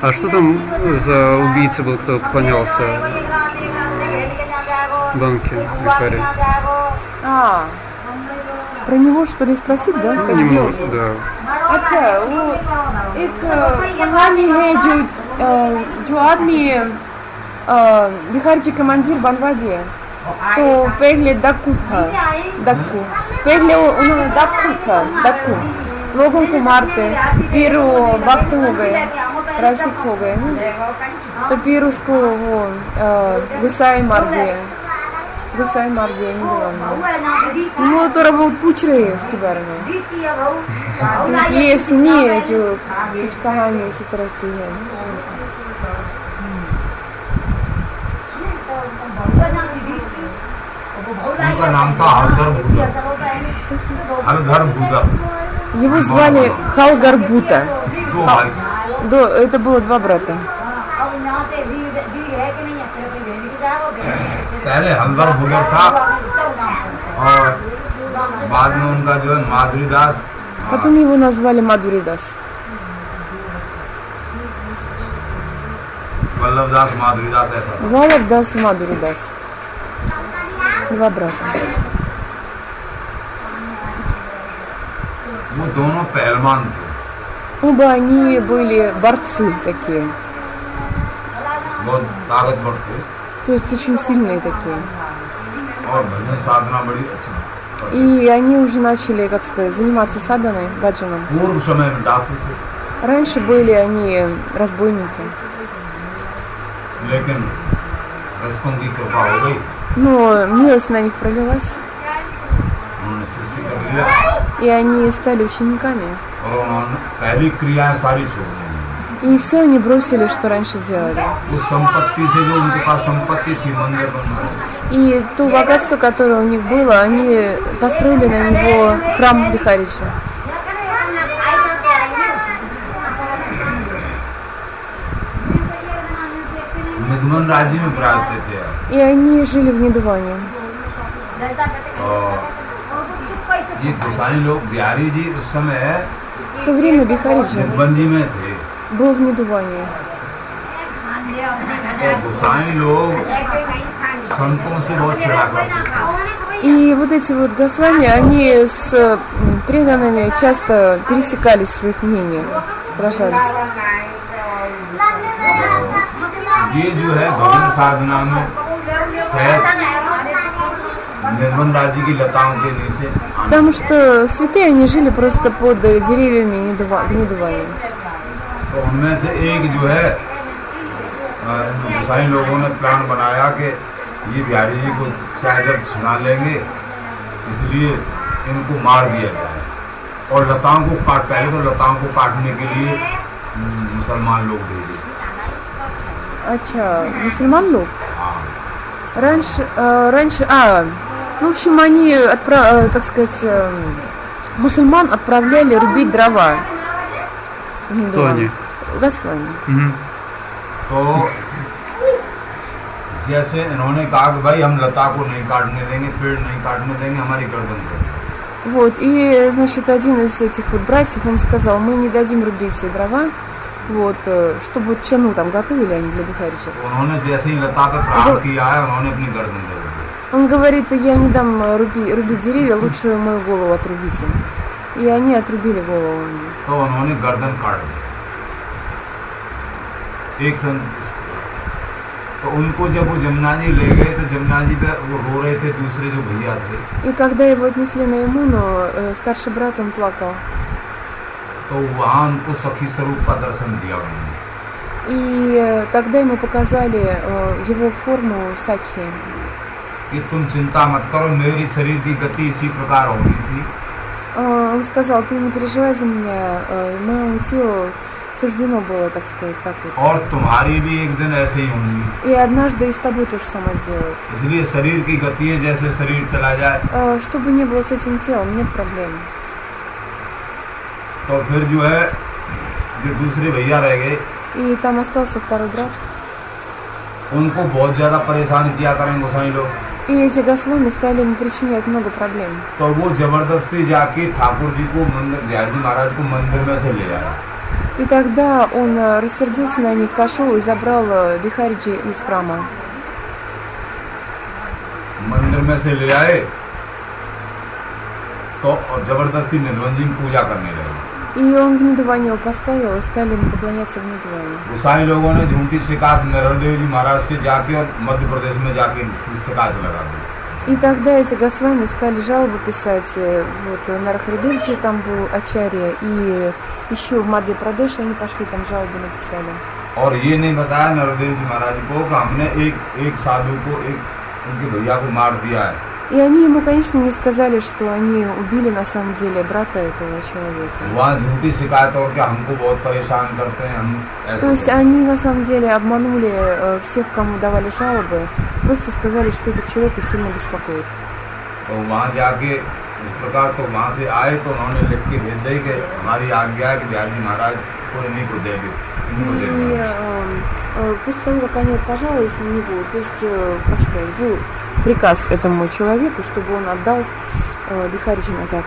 А что там за убийца был, кто поклонялся банке Викаре? А, про него что ли спросить, да? Как Не делать? мог, да. अच्छा वो एक कहानी है जो आदमी बिहार जी का मंदिर बनवा दिए तो पहले डक्कू था डक्कू पहले उन्होंने डक्कू लोगों को मारते फिर वो भक्त हो गए रसिक हो गए ना तो फिर उसको वो गुस्साए मार दिए गोसाई मार्दिया निधवानी वो थोड़ा बहुत पूछ रहे हैं इसके बारे में ये सुनी है जो कुछ कहानी इसी तरह की है उनका नाम था हलधर भूदर। हलधर भूदर। его звали Халгар Бута दो भाई। это было два брата पहले हलधर भूदर था और बाद में उनका जो है माधुरीदास। потом его назвали Мадуридас वल्लभदास माधुरीदास ऐसा था। Валабдас Мадуридас два брата वो दोनों पहलवान थे। оба они были борцы такие बहुत ताकतवर थे то есть очень сильные такие और भजन साधना बड़ी अच्छी। и они уже начали как сказать заниматься саданой баджаном पूर्व समय में डाकू थे раньше были они разбойники लेकिन रसकों की कृपा हो गई। но милость на них пролилась उन्होंने शिष्य कर लिया и они стали учениками और उन्होंने पहली क्रियाएं सारी छोड़ दी। и все они бросили что раньше делали उस संपत्ति से जो उनके पास संपत्ति थी मंदिर बनवाए и то богатство которое у них было они построили на него храм Бихарича निगमन राज्य में प्राप्त थे и они жили в недовании और ये गोसाई लोग बिहारी जी उस समय в то время Бихариджи निगमन में थे। был в недовании तो गोसाई लोग संतों से बहुत चिढ़ा करते थे। и вот эти вот Госвами они с преданными часто пересекались в своих мнениях сражались ये जो है भजन साधना में शायद निर्मल राज्य की लताओं के नीचे потому что святые они жили просто под деревьями в недовании तो उनमें से एक जो है गोसाई लोगों ने प्लान बनाया कि ये बिहारी जी को चाहे जब छुड़ा लेंगे इसलिए इनको मार दिया जाए और लताओं को पहले तो लताओं को काटने के लिए मुसलमान लोग भेजे। अच्छा мусульман लोग हाँ раньше ну, в общем они так сказать мусульман отправляли рубить дрова Кто они? Госвами तो जैसे इन्होंने कहा कि भाई हम लता को नहीं काटने देंगे पेड़ नहीं काटने देंगे हमारी गर्दन को вот и значит один из этих вот братьев он сказал мы не дадим рубить дрова вот чтобы вот чану там готовили они для Бихарича उन्होंने जैसे ही लता पे प्रहार किया है उन्होंने अपनी गर्दन दे दी। он говорит я не дам рубить деревья лучше мою голову отрубите и они отрубили голову तो उन्होंने गर्दन काट दी एक तो उनको जब वो जमुना जी ले गए तो जमुना जी पे वो रो रहे थे दूसरे जो भैया थे и когда его отнесли на Ямуну старший брат он плакал तो वहाँ उनको सखी स्वरूप का दर्शन दिया उन्होंने и тогда ему показали его форму Сакхи कि तुम चिंता मत करो मेरी शरीर की गति इसी प्रकार होनी थी он сказал ты не переживай за меня моему телу суждено было так сказать так вот और तुम्हारी भी एक दिन ऐसे ही होंगी и однажды и с тобой то же самое сделают इसलिए शरीर की गति है जैसे शरीर चला जाए чтобы не было с этим телом нет проблем तो फिर जो है जो दूसरे भैया रह गए и там остался второй брат उनको बहुत ज्यादा परेशान किया करें गोसाई लोग и эти Госвами стали ему причинять много проблем तो वो जबरदस्ती जाके ठाकुर जी को मंदिर बिहारी जी महाराज को मंदिर में से ले आया и тогда он рассердился на них пошел и забрал Бихариджи из храма मंदिर में से ले आए तो और जबरदस्ती निर्मल जी की पूजा करने लगे и он в недовании его поставил и стали ему поклоняться в недовании गोसाई लोगों ने झूठी शिकायत नरदेव जी महाराज से जाके और मध्य प्रदेश में जाके शिकायत लगा दी и тогда эти Госвами стали жалобы писать вот Нарахридевичи там был Ачарья и еще в Мадхья-Прадеш они пошли там жалобы написали और ये नहीं बताया नरदेव जी महाराज को कि हमने एक साधु को एक उनके भैया को मार दिया है। И они ему, конечно, не сказали, что они убили на самом деле брата этого человека. वहाँ झूठी शिकायत और क्या हमको बहुत परेशान करते हैं, हम То есть ऐसे они на самом деле обманули всех, кому давали жалобы, просто сказали, что этот человек их сильно беспокоит. तो वहाँ जाके इस प्रकार तो वहाँ से आए तो उन्होंने लिख के भेज दी कि हमारी आज्ञा है कि बिहारी जी महाराज को इन्हीं को दे दो, इनको दे И दो। после того, как они пожаловались на него, то есть, как сказать, был приказ этому человеку, чтобы он отдал Бихариджи назад.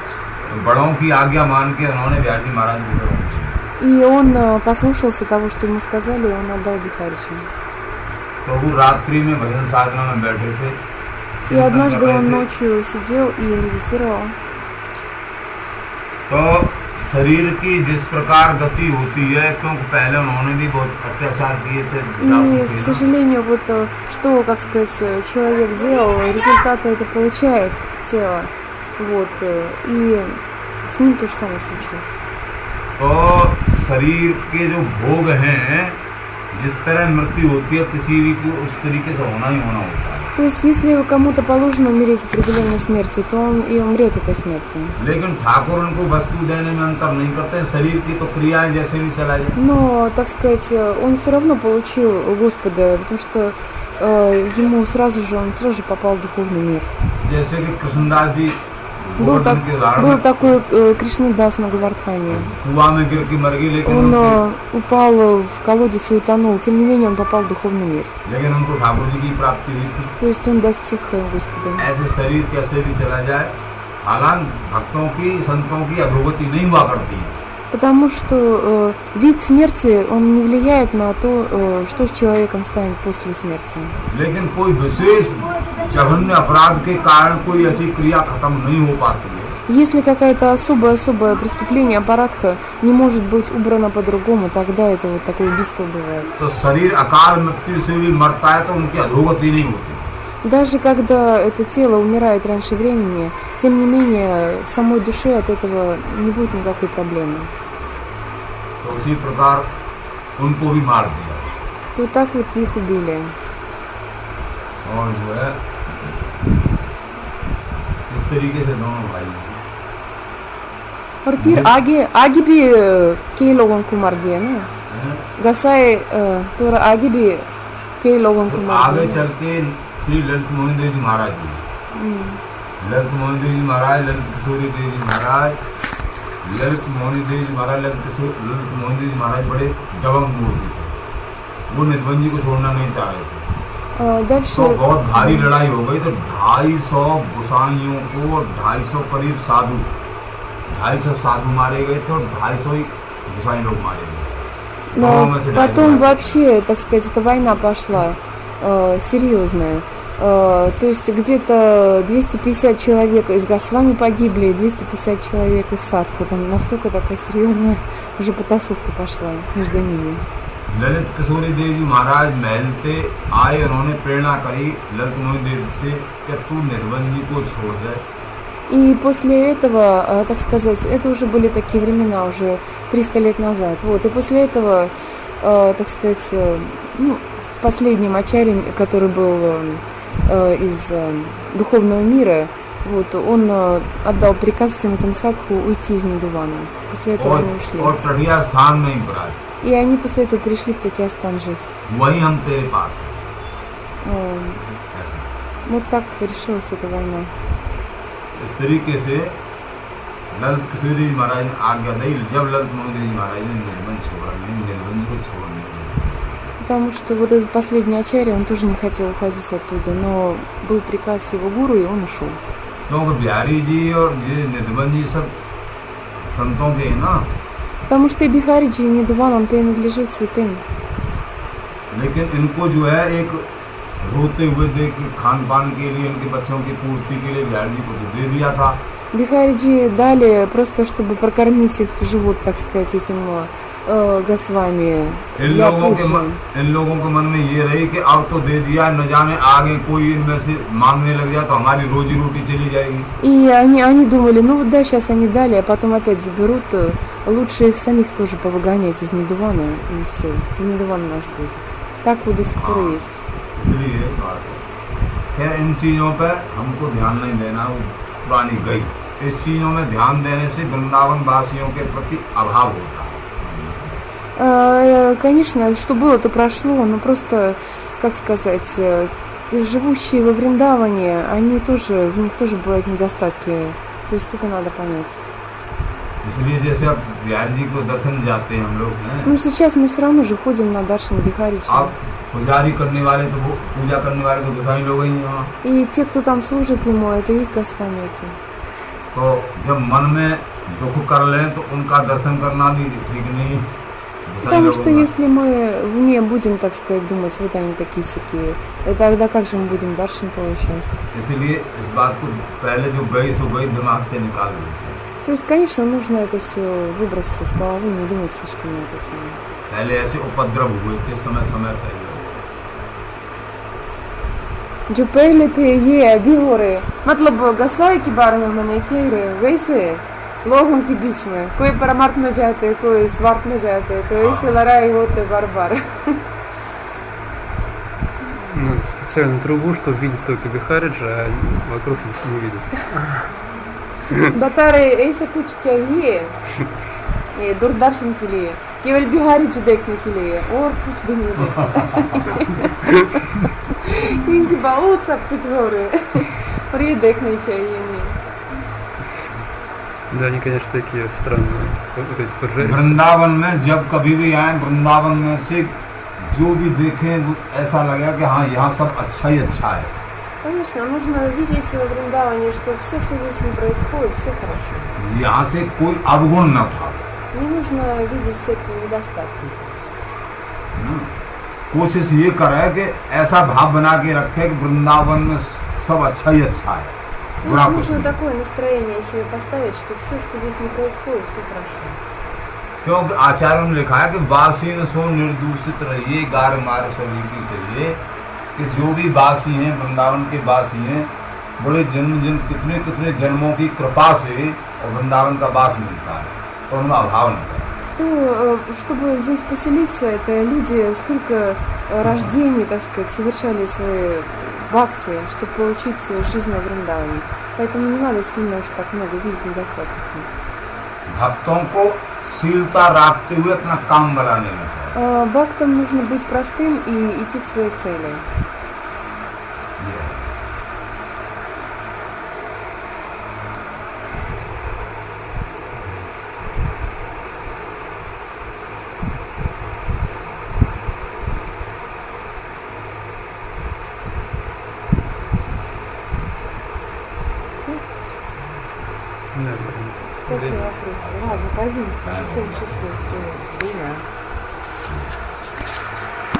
तो बड़ों की आज्ञा मान के उन्होंने बिहारी जी महाराज को दे दिया। И он послушался того, что ему сказали, и он отдал Бихариджи. तो वो रात्रि में भजन साधना में बैठे थे। И однажды он ночью сидел и медитировал. तो शरीर की जिस प्रकार गति होती है, क्योंकि पहले उन्होंने भी बहुत अत्याचार किए थे И, к сожалению, вот что, как сказать, человек делал, результаты это получает тело. Вот. И с ним то же самое случилось. तो शरीर के जो भोग हैं, जिस तरह मृत्यु होती है किसी भी को, उस तरीके से होना ही होना होता है। То есть, если кому-то положено умереть определенной смертью, то он и умрет этой смертью. लेकिन ठाकुर उनको वस्तु देने में अंतर नहीं करते हैं, शरीर की तो क्रियाएं जैसे भी चला जाए। Но, так сказать, он все равно получил Господа, потому что он сразу же попал в духовный мир. जैसे कि कृष्णदास जी Был गोवर्धन के उदाहरण был में такой Кришнадас на Гавардхане. कुआं में गिर के मर गई, लेकिन Он упал в колодец и утонул. Тем не менее, он попал в духовный мир. उनको ठाकुर जी की प्राप्ति हुई थी। То есть он достиг Господа. ऐसे शरीर कैसे भी चला जाए, हालांकि भक्तों की संतों की अधोगति नहीं हुआ करती है। Потому что вид смерти, он не влияет на то, что с человеком станет после смерти. लेकिन कोई विशेष जघन्य अपराध के कारण कोई ऐसी क्रिया खत्म नहीं हो पाती है। Если какое-то особое преступление Апарадха не может быть убрано по-другому, тогда это вот такое убийство бывает. तो शरीर अकाल मृत्यु से भी मरता है तो उनकी अधोगति नहीं होती। Даже когда это тело умирает раньше времени, тем не менее, в самой душе от этого не будет никакой проблемы. तो उसी प्रकार उनको भी मार दिया। То так вот их убили. और जो है इस तरीके से दोनों भाई और फिर आगे भी कई लोगों को मार दिया ना। हैं। गसाई तो आगे भी कई लोगों को तो मार आगे दिया। चल के श्री ललित मोहन देव जी महाराज जी, ललित मोहन देव जी महाराज, ललित किशोरी देव जी महाराज, ललित मोहन देव जी महाराज, ललित मोहन देव जी महाराज बड़े दबंग मूर्ति थे। वो निर्बंध जी को छोड़ना नहीं चाह रहे थे। Дальше तो बहुत भारी लड़ाई हो गई, तो 250 गुसाइयों को 250 करीब 250 साधु मारे गए थे और 250 ही गुसाई लोग मारे गए। गाँव में से потом 250 вообще, так сказать, эта война пошла серьезная. То есть где-то 250 человек из Госвами погибли, 250 человек из Садху. Там настолько такая серьезная уже потасовка пошла между ними. ललित किशोरी देव जी महाराज महल से आए, उन्होंने प्रेरणा करी ललित मोहन देव से कि तू निर्बंध जी को छोड़ दे। И после этого, так сказать, это уже были такие времена, уже 300 лет назад. Вот. И после этого, так сказать, ну, с последним ачарьем, который был из духовного мира, вот, он отдал приказ всем этим садху уйти из Нидувана. После этого они ушли. और प्रज्ञा स्थान में ही पड़ा। И они после этого перешли в Татьястан жить. वही हम तेरे पास हैं। ऐसा Вот так решилась эта война. इस तरीके से ललित किशोरी देव जी महाराज ने आज्ञा दी। जब ललित मोहन देव जी महाराज ने निर्बंध छोड़ा, निर्बंध को छोड़ने के लिए, Потому что вот этот последний ачарья, он тоже не хотел уходить оттуда, но был приказ его гуру, и он ушел. क्योंकि बिहारी जी और ये निर्बंध जी सब संतों के हैं ना। Потому что и Бихариджи, и Нидуван, он принадлежит святым. लेकिन इनको जो है एक रोते हुए देख के खान पान के लिए, इनके बच्चों की पूर्ति के लिए बिहारी जी को तो दे दिया था। Бихариджи дали просто, чтобы прокормить их живот, так сказать, этим Госвами для пуджи. इन लोगों के मन में ये रही कि अब तो दे दिया, न जाने आगे कोई इनमें से मांगने लग जाए तो हमारी रोजी रोटी चली जाएगी। И они думали, ну вот да, сейчас они дали, а потом опять заберут, лучше их самих тоже повыгонять из Нидувана, и все, и Нидуван наш будет. Так вот до сих пор и есть. इसलिए बात है। खैर इन चीज़ों पर हमको ध्यान नहीं देना, वो पुरानी गई। इस चीज़ों में ध्यान देने से वृंदावन वासियों के प्रति अभाव होता है। Конечно, что было, то прошло, но просто, как сказать, живущие во Вриндаване, они тоже, в них тоже бывают недостатки. То есть это надо понять. इसलिए जैसे अब बिहार जी को दर्शन जाते हैं हम लोग हैं, Ну, сейчас мы все равно же ходим на Даршан Бихарича. अब पुजारी करने वाले तो वो पूजा करने वाले तो गोसाई लोग ही हैं वहाँ। И те, кто там служит ему, это и есть Господь. तो जब मन में दुख कर लें तो उनका दर्शन करना भी ठीक नहीं। गोसाई Потому लोगों что का। если мы в уме будем, так сказать, думать, вот они такие-сякие, тогда как же мы будем Даршан получать? इसलिए इस बात को पहले जो गई सो गई दिमाग से निकाल दो। То есть, конечно, нужно это все выбросить из головы, не думать слишком на эту тему. पहले ऐसे उपद्रव हुए थे समय समय पहले। जो पहले थे ये अभी हो रहे, मतलब गसाई के बारे में मैंने कह रहे वैसे लोगों के बीच में कोई परमार्थ में जाते, कोई स्वार्थ में जाते, तो ऐसे लड़ाई होते बार-बार. Ну, специально трубу, чтобы видеть только Бихариджа, а вокруг никто не видит. बता रहे ऐसे कुछ चाहिए ये दूरदर्शन के लिए, केवल बिहारी जी देखने के लिए और कुछ भी नहीं देखना. इनकी बहुत सब कुछ हो रहे और ये देखना ही चाहिए नहीं. Да, они, конечно, такие странные. Вот эти поджаристые. वृंदावन में जब कभी भी आए, वृंदावन में से जो भी देखें वो ऐसा लगेगा कि हाँ यहाँ सब अच्छा ही अच्छा है। Конечно, нужно видеть во Вриндаване, что все, что здесь не происходит, все хорошо. यहाँ से कोई अवगुण न उठाओ। Не нужно видеть всякие недостатки здесь. कोशिश ये करे कि ऐसा भाव बना के रखे कि वृंदावन में सब अच्छा ही अच्छा है। То बुरा есть कुछ нужно नहीं। такое настроение себе поставить, что все, что здесь не происходит, все хорошо. क्योंकि आचार्यों ने लिखा है कि वासीन सो निर्दूषित रहिए गार मार शरीर की चलिए, कि जो भी वासी हैं वृंदावन के वासी हैं, बड़े जन्म कितने कितने जन्मों की कृपा से और वृंदावन का वास मिलता है और उनका अभाव नहीं है। То, чтобы здесь поселиться, это люди сколько рождений, так сказать, совершали свои бхакти, чтобы получить жизнь во Вриндаване. Поэтому не надо сильно уж так много видеть недостатков. भक्तों को शीलता रखते हुए अपना काम बनाने में चाहिए। Бхактам нужно быть простым и идти к своей цели. ये है। Все? Да, Всякие вопросы. Ладно, пойдемте. Уже 7 часов. Время.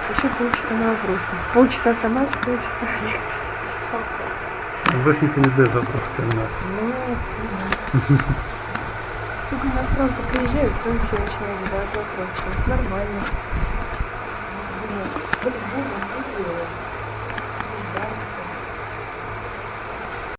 Еще полчаса на вопросы. Полчаса сама, полчаса лекция. Полчаса вопросы. Больше никто не задает вопросы, кроме нас. Молодцы. Только иностранцы приезжают, сразу все начинают задавать вопросы. Нормально. Может, думаю, по-любому,